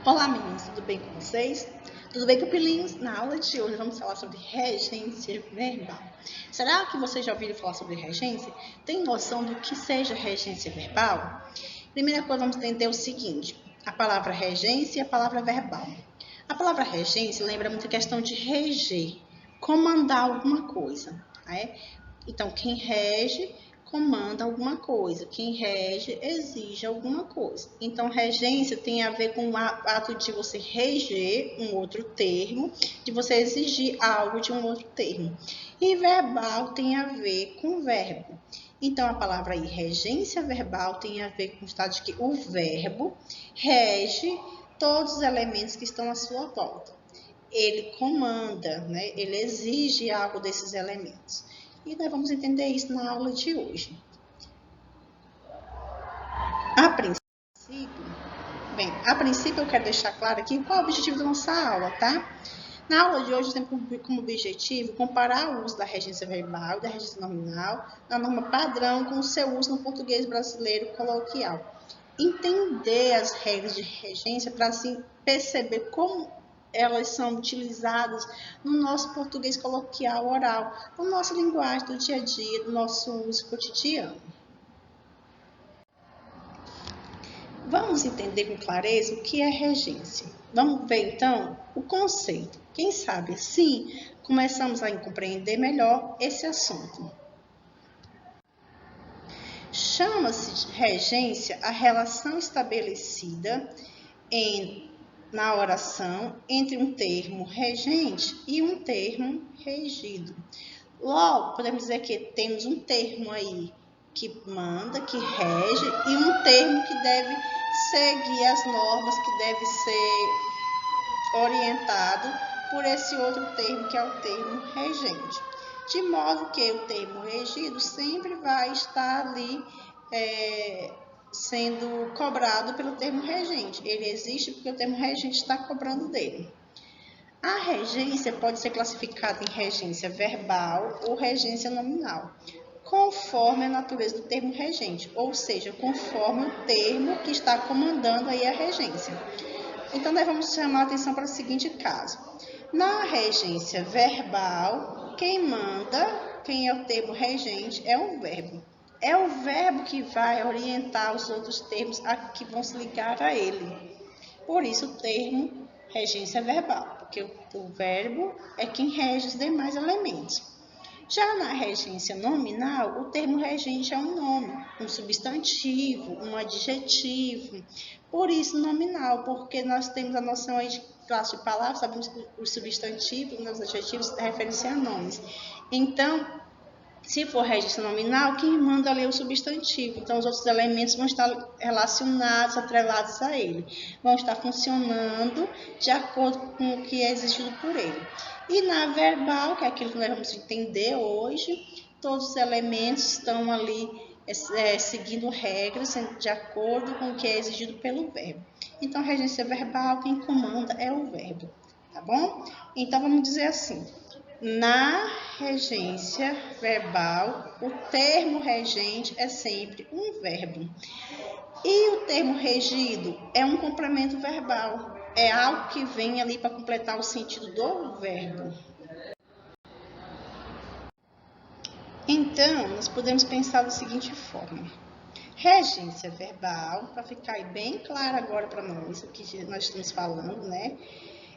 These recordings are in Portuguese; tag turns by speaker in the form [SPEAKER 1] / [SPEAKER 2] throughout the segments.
[SPEAKER 1] Olá, meninos, tudo bem com vocês? Tudo bem, pupilinhos? Na aula de hoje vamos falar sobre regência verbal. Será que vocês já ouviram falar sobre regência? Tem noção do que seja regência verbal? Primeira coisa, vamos entender o seguinte: a palavra regência e a palavra verbal. A palavra regência lembra muito a questão de reger, comandar alguma coisa, né? Então, quem rege comanda alguma coisa, quem rege exige alguma coisa. Então, regência tem a ver com o ato de você reger um outro termo, de você exigir algo de um outro termo. E verbal tem a ver com verbo. Então, a palavra aí, regência verbal, tem a ver com o estado de que o verbo rege todos os elementos que estão à sua volta. Ele comanda, né? Ele exige algo desses elementos. E nós vamos entender isso na aula de hoje. A princípio eu quero deixar claro aqui qual é o objetivo da nossa aula, tá? Na aula de hoje, temos como objetivo comparar o uso da regência verbal e da regência nominal na norma padrão com o seu uso no português brasileiro coloquial. Entender as regras de regência para assim perceber como elas são utilizadas no nosso português coloquial oral, na nossa linguagem do dia a dia, do nosso uso cotidiano. Vamos entender com clareza o que é regência. Vamos ver então o conceito. Quem sabe assim começamos a compreender melhor esse assunto. Chama-se de regência a relação estabelecida na oração entre um termo regente e um termo regido. Logo, podemos dizer que temos um termo aí que manda, que rege, e um termo que deve seguir as normas, que deve ser orientado por esse outro termo, que é o termo regente. De modo que o termo regido sempre vai estar ali sendo cobrado pelo termo regente. Ele existe porque o termo regente está cobrando dele. A regência pode ser classificada em regência verbal ou regência nominal, conforme a natureza do termo regente, ou seja, conforme o termo que está comandando aí a regência. Então, nós vamos chamar a atenção para o seguinte caso. Na regência verbal, quem manda, quem é o termo regente, é o verbo. É o verbo que vai orientar os outros termos que vão se ligar a ele. Por isso, o termo regência verbal, porque o verbo é quem rege os demais elementos. Já na regência nominal, o termo regente é um nome, um substantivo, um adjetivo. Por isso, nominal, porque nós temos a noção aí de classe de palavras, sabemos que os substantivos, os adjetivos referem-se a nomes. Então, se for regência nominal, quem manda ali é o substantivo. Então, os outros elementos vão estar relacionados, atrelados a ele. Vão estar funcionando de acordo com o que é exigido por ele. E na verbal, que é aquilo que nós vamos entender hoje, todos os elementos estão ali seguindo regras de acordo com o que é exigido pelo verbo. Então, a regência verbal, quem comanda é o verbo, tá bom? Então, vamos dizer assim. Na regência verbal, o termo regente é sempre um verbo. E o termo regido é um complemento verbal. É algo que vem ali para completar o sentido do verbo. Então, nós podemos pensar da seguinte forma. Regência verbal, para ficar bem claro agora para nós o que nós estamos falando, né?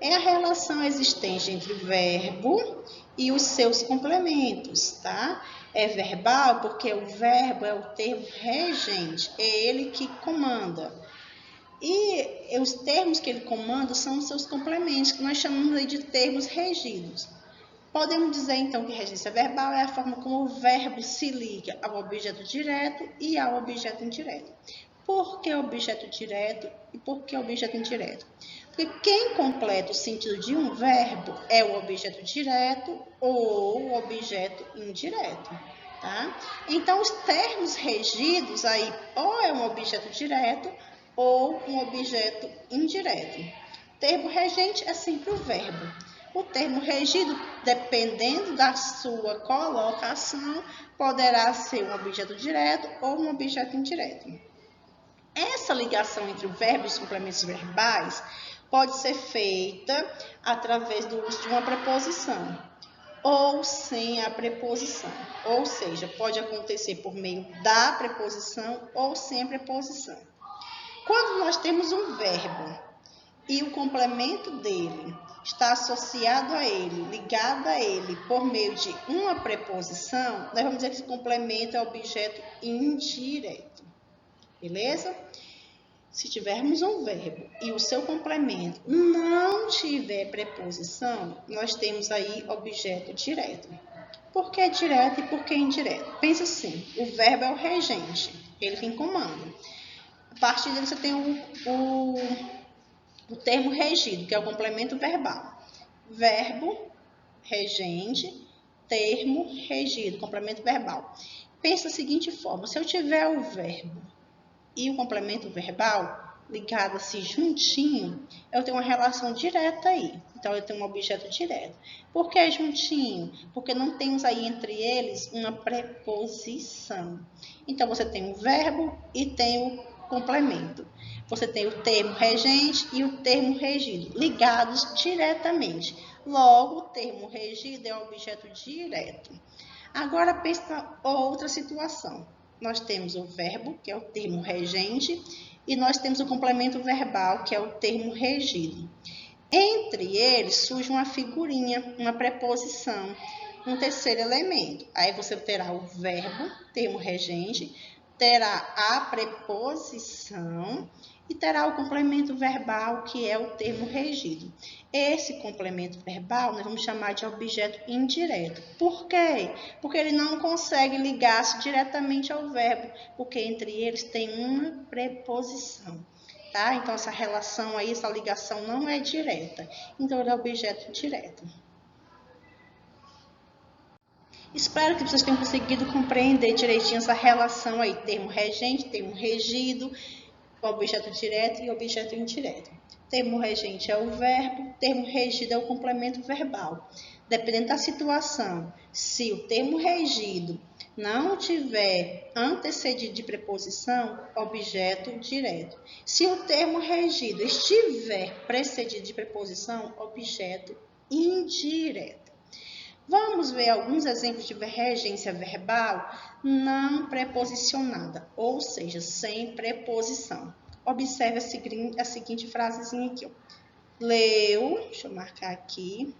[SPEAKER 1] É a relação existente entre o verbo e os seus complementos, tá? É verbal porque o verbo é o termo regente, é ele que comanda. E os termos que ele comanda são os seus complementos, que nós chamamos aí de termos regidos. Podemos dizer, então, que regência verbal é a forma como o verbo se liga ao objeto direto e ao objeto indireto. Por que objeto direto e por que objeto indireto? Porque quem completa o sentido de um verbo é o objeto direto ou o objeto indireto, tá? Então, os termos regidos aí ou é um objeto direto ou um objeto indireto. O termo regente é sempre o verbo. O termo regido, dependendo da sua colocação, poderá ser um objeto direto ou um objeto indireto. Essa ligação entre o verbo e os complementos verbais pode ser feita através do uso de uma preposição ou sem a preposição. Ou seja, pode acontecer por meio da preposição ou sem a preposição. Quando nós temos um verbo e o complemento dele está associado a ele, ligado a ele por meio de uma preposição, nós vamos dizer que esse complemento é objeto indireto. Beleza? Se tivermos um verbo e o seu complemento não tiver preposição, nós temos aí objeto direto. Por que direto e por que indireto? Pensa assim, o verbo é o regente, ele tem comando. A partir dele você tem o termo regido, que é o complemento verbal. Verbo, regente, termo regido, complemento verbal. Pensa da seguinte forma, se eu tiver o verbo e o complemento verbal ligado assim juntinho, eu tenho uma relação direta aí. Então, eu tenho um objeto direto. Por que juntinho? Porque não temos aí entre eles uma preposição. Então, você tem o verbo e tem o complemento. Você tem o termo regente e o termo regido, ligados diretamente. Logo, o termo regido é um objeto direto. Agora, pensa outra situação. Nós temos o verbo, que é o termo regente, e nós temos o complemento verbal, que é o termo regido. Entre eles surge uma figurinha, uma preposição, um terceiro elemento. Aí você terá o verbo, termo regente, terá a preposição e terá o complemento verbal, que é o termo regido. Esse complemento verbal nós vamos chamar de objeto indireto. Por quê? Porque ele não consegue ligar-se diretamente ao verbo, porque entre eles tem uma preposição. Tá? Então, essa relação aí, essa ligação não é direta. Então, ele é objeto direto. Espero que vocês tenham conseguido compreender direitinho essa relação aí, termo regente, termo regido, objeto direto e objeto indireto. Termo regente é o verbo, termo regido é o complemento verbal. Dependendo da situação, se o termo regido não tiver antecedido de preposição, objeto direto. Se o termo regido estiver precedido de preposição, objeto indireto. Vamos ver alguns exemplos de regência verbal não preposicionada, ou seja, sem preposição. Observe a seguinte frasezinha aqui. Ó. Leu, deixa eu marcar aqui,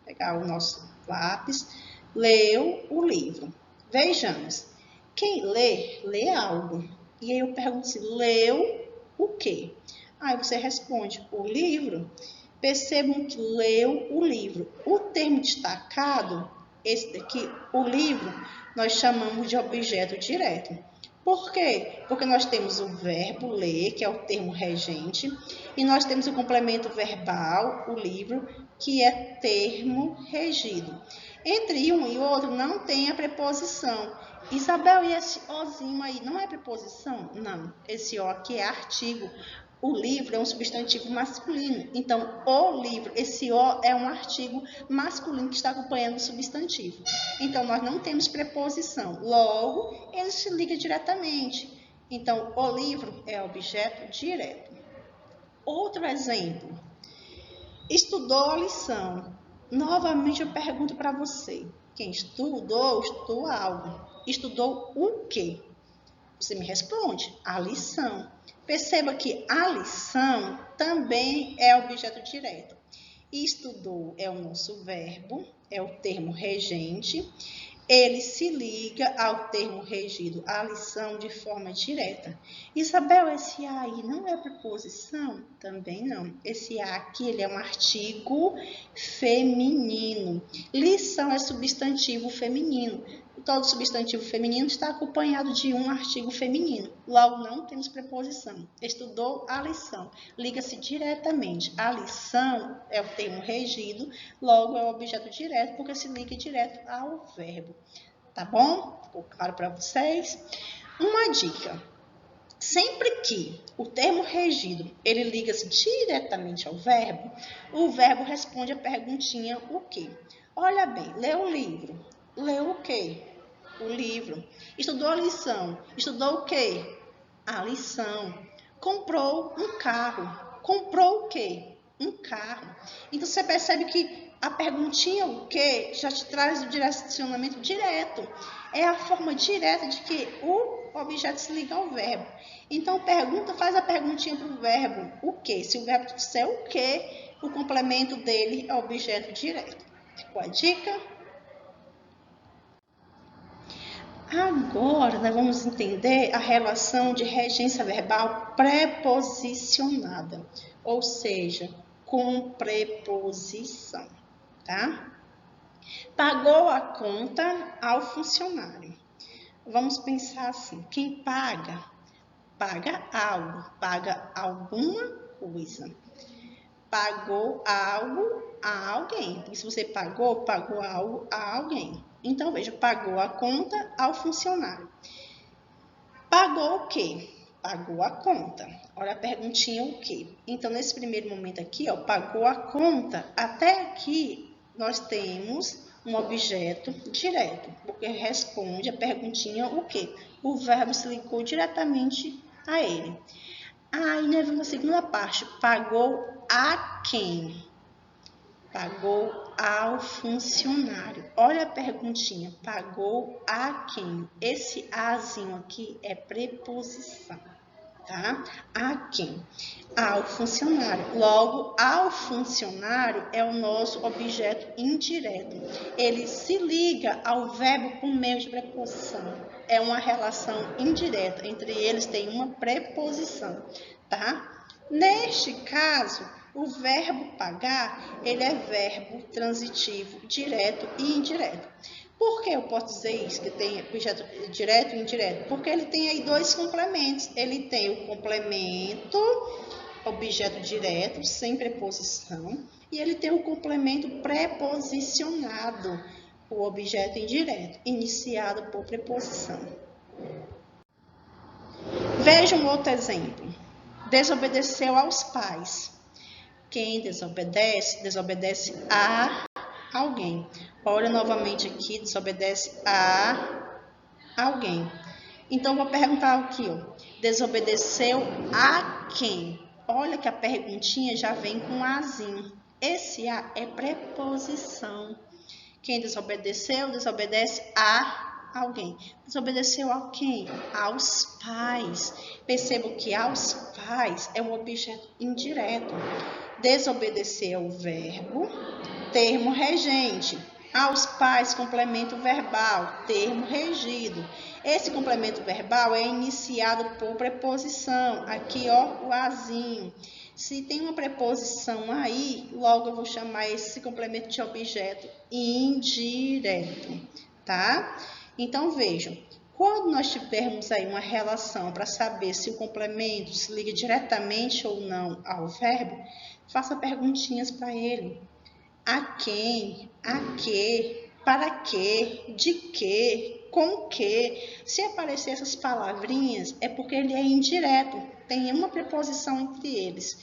[SPEAKER 1] pegar o nosso lápis, leu o livro. Vejamos, quem lê, lê algo. E aí eu pergunto assim, leu o quê? Aí você responde, o livro. Percebam que leu o livro. O termo destacado, esse daqui, o livro, nós chamamos de objeto direto. Por quê? Porque nós temos o verbo ler, que é o termo regente, e nós temos o complemento verbal, o livro, que é termo regido. Entre um e outro não tem a preposição. Isabel, e esse ozinho aí não é preposição? Não, esse o aqui é artigo. O livro é um substantivo masculino, então o livro, esse o é um artigo masculino que está acompanhando o substantivo. Então nós não temos preposição, logo ele se liga diretamente. Então o livro é objeto direto. Outro exemplo, estudou a lição. Novamente eu pergunto para você, quem estudou, estudou algo. Estudou o quê? Você me responde, a lição. Perceba que a lição também é objeto direto. Estudou é o nosso verbo, é o termo regente. Ele se liga ao termo regido, a lição, de forma direta. Isabel, esse A aí não é preposição? Também não. Esse A aqui ele é um artigo feminino. Lição é substantivo feminino. Todo substantivo feminino está acompanhado de um artigo feminino. Logo, não temos preposição. Estudou a lição. Liga-se diretamente. A lição é o termo regido, logo é o objeto direto, porque se liga direto ao verbo. Tá bom? Ficou claro para vocês? Uma dica. Sempre que o termo regido, ele liga-se diretamente ao verbo, o verbo responde a perguntinha o quê? Olha bem, leu o livro. Leu o quê? O livro. Estudou a lição. Estudou o quê? A lição. Comprou um carro. Comprou o quê? um carro. Então, você percebe que a perguntinha o quê já te traz o direcionamento direto. É a forma direta de que o objeto se liga ao verbo. Então, faz a perguntinha para o verbo o quê. Se o verbo disser o quê, o complemento dele é objeto direto. Ficou a dica? Agora, nós vamos entender a relação de regência verbal preposicionada, ou seja, com preposição, tá? Pagou a conta ao funcionário. Vamos pensar assim, quem paga, paga algo, paga alguma coisa. Pagou algo a alguém. E se você pagou algo a alguém. Então, veja, pagou a conta ao funcionário. Pagou o quê? Pagou a conta. Olha a perguntinha, o quê? Então, nesse primeiro momento aqui, ó, pagou a conta. Até aqui, nós temos um objeto direto, porque responde a perguntinha, o quê? O verbo se ligou diretamente a ele. Aí, nós vemos a segunda parte, pagou a quem? Pagou ao funcionário. Olha a perguntinha, pagou a quem? Esse azinho aqui é preposição, tá? A quem? Ao funcionário. Logo, ao funcionário é o nosso objeto indireto. Ele se liga ao verbo por meio de preposição. É uma relação indireta. Entre eles tem uma preposição, tá? Neste caso, o verbo pagar, ele é verbo transitivo, direto e indireto. Por que eu posso dizer isso, que tem objeto direto e indireto? Porque ele tem aí dois complementos. Ele tem o complemento, objeto direto, sem preposição, e ele tem o complemento preposicionado, o objeto indireto, iniciado por preposição. Veja um outro exemplo. Desobedeceu aos pais. Quem desobedece, desobedece a alguém. Olha novamente aqui, desobedece a alguém. Então, vou perguntar aqui, ó. Desobedeceu a quem? Olha que a perguntinha já vem com azinho. Esse a é preposição. Quem desobedeceu, desobedece a alguém. Desobedeceu a quem? Aos pais. Percebo que aos pais é um objeto indireto. Desobedecer é o verbo, termo regente. Aos pais, complemento verbal, termo regido. Esse complemento verbal é iniciado por preposição. Aqui, ó, o azinho. Se tem uma preposição aí, logo eu vou chamar esse complemento de objeto indireto, tá? Então, vejam. Quando nós tivermos aí uma relação para saber se o complemento se liga diretamente ou não ao verbo, faça perguntinhas para ele. A quem? A que? Para que? De que? Com que? Se aparecer essas palavrinhas, é porque ele é indireto. Tem uma preposição entre eles.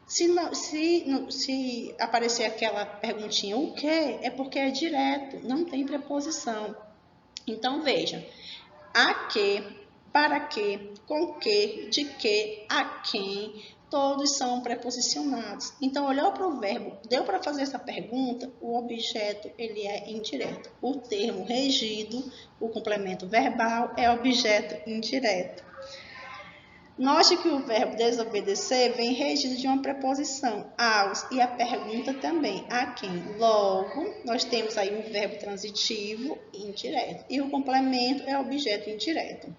[SPEAKER 1] Se aparecer aquela perguntinha, o que? É porque é direto, não tem preposição. Então, veja. A que, para que, com que, de que, a quem, todos são preposicionados. Então, olhou para o verbo, deu para fazer essa pergunta, o objeto ele é indireto. O termo regido, o complemento verbal, é objeto indireto. Note que o verbo desobedecer vem regido de uma preposição, aos, e a pergunta também, a quem. Logo, nós temos aí um verbo transitivo indireto, e o complemento é objeto indireto.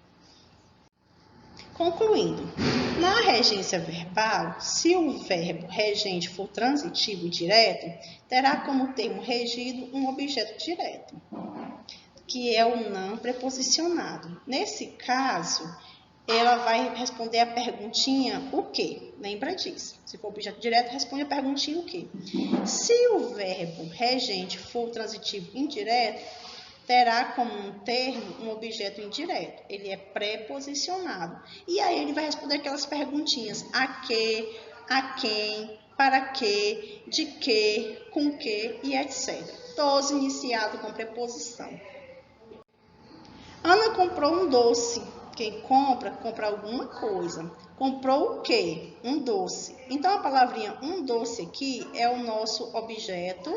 [SPEAKER 1] Concluindo, na regência verbal, se o verbo regente for transitivo direto, terá como termo regido um objeto direto, que é o não preposicionado. Nesse caso, ela vai responder a perguntinha o quê? Lembra disso. Se for objeto direto, responde a perguntinha o quê? Se o verbo regente for transitivo indireto, terá como um termo um objeto indireto. Ele é preposicionado. E aí ele vai responder aquelas perguntinhas. A que, a quem, para que, de que, com que e etc. Todos iniciados com preposição. Ana comprou um doce. Quem compra, compra alguma coisa. Comprou o quê? Um doce. Então, a palavrinha um doce aqui é o nosso objeto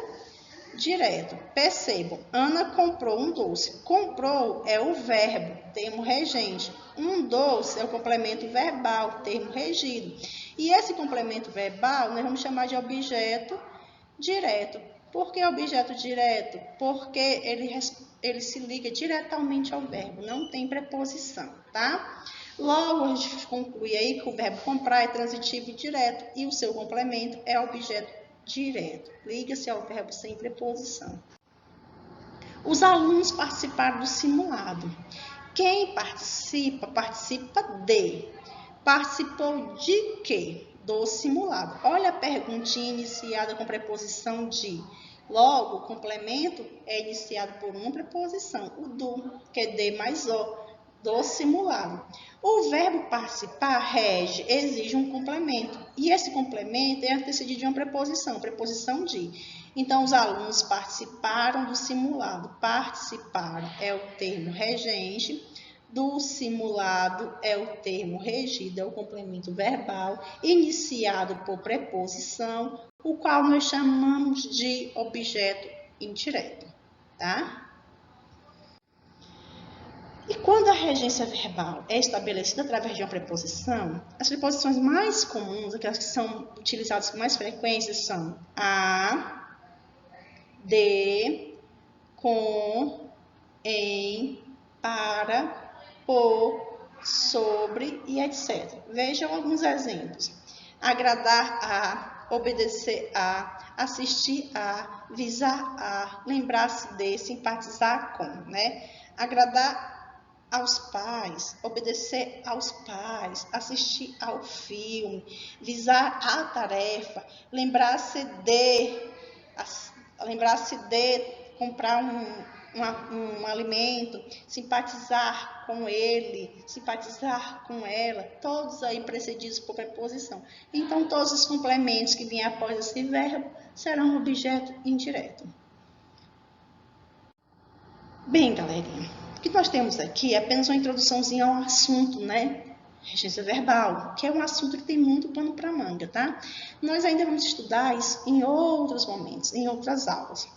[SPEAKER 1] direto. Percebam, Ana comprou um doce. Comprou é o verbo, termo regente. Um doce é o complemento verbal, termo regido. E esse complemento verbal nós vamos chamar de objeto direto. Por que objeto direto? Porque ele se liga diretamente ao verbo, não tem preposição, tá? Logo, a gente conclui aí que o verbo comprar é transitivo e direto e o seu complemento é objeto direto. Liga-se ao verbo sem preposição. Os alunos participaram do simulado. Quem participa, participa de. Participou de quê? Do simulado. Olha a perguntinha iniciada com preposição de. Logo, o complemento é iniciado por uma preposição, o do, que é de mais o, do simulado. O verbo participar, rege, exige um complemento. E esse complemento é antecedido de uma preposição de. Então, os alunos participaram do simulado. Participaram é o termo regente. Do simulado é o termo regido, é o complemento verbal, iniciado por preposição, o qual nós chamamos de objeto indireto, tá? E quando a regência verbal é estabelecida através de uma preposição, as preposições mais comuns, aquelas que são utilizadas com mais frequência, são a, de, com, em, para, por, sobre e etc. Vejam alguns exemplos. Agradar a, obedecer a, assistir a, visar a, lembrar-se de, simpatizar com, né? Agradar aos pais, obedecer aos pais, assistir ao filme, visar a tarefa, lembrar-se de comprar um alimento, simpatizar com ele, simpatizar com ela, todos aí precedidos por preposição. Então, todos os complementos que vêm após esse verbo serão objeto indireto. Bem, galerinha, o que nós temos aqui é apenas uma introduçãozinha ao assunto, né? Regência verbal, que é um assunto que tem muito pano para manga, tá? Nós ainda vamos estudar isso em outros momentos, em outras aulas.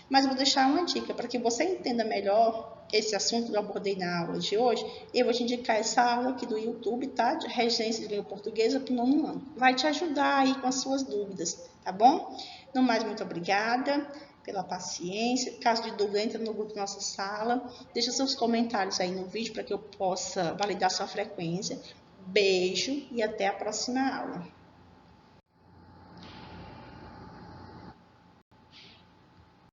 [SPEAKER 1] Mas eu vou deixar uma dica para que você entenda melhor esse assunto que eu abordei na aula de hoje. Eu vou te indicar essa aula aqui do YouTube, tá? De regência de língua portuguesa para o 9º ano. Vai te ajudar aí com as suas dúvidas, tá bom? No mais, muito obrigada pela paciência. Caso de dúvida, entra no grupo da nossa sala. Deixa seus comentários aí no vídeo para que eu possa validar sua frequência. Beijo e até a próxima aula.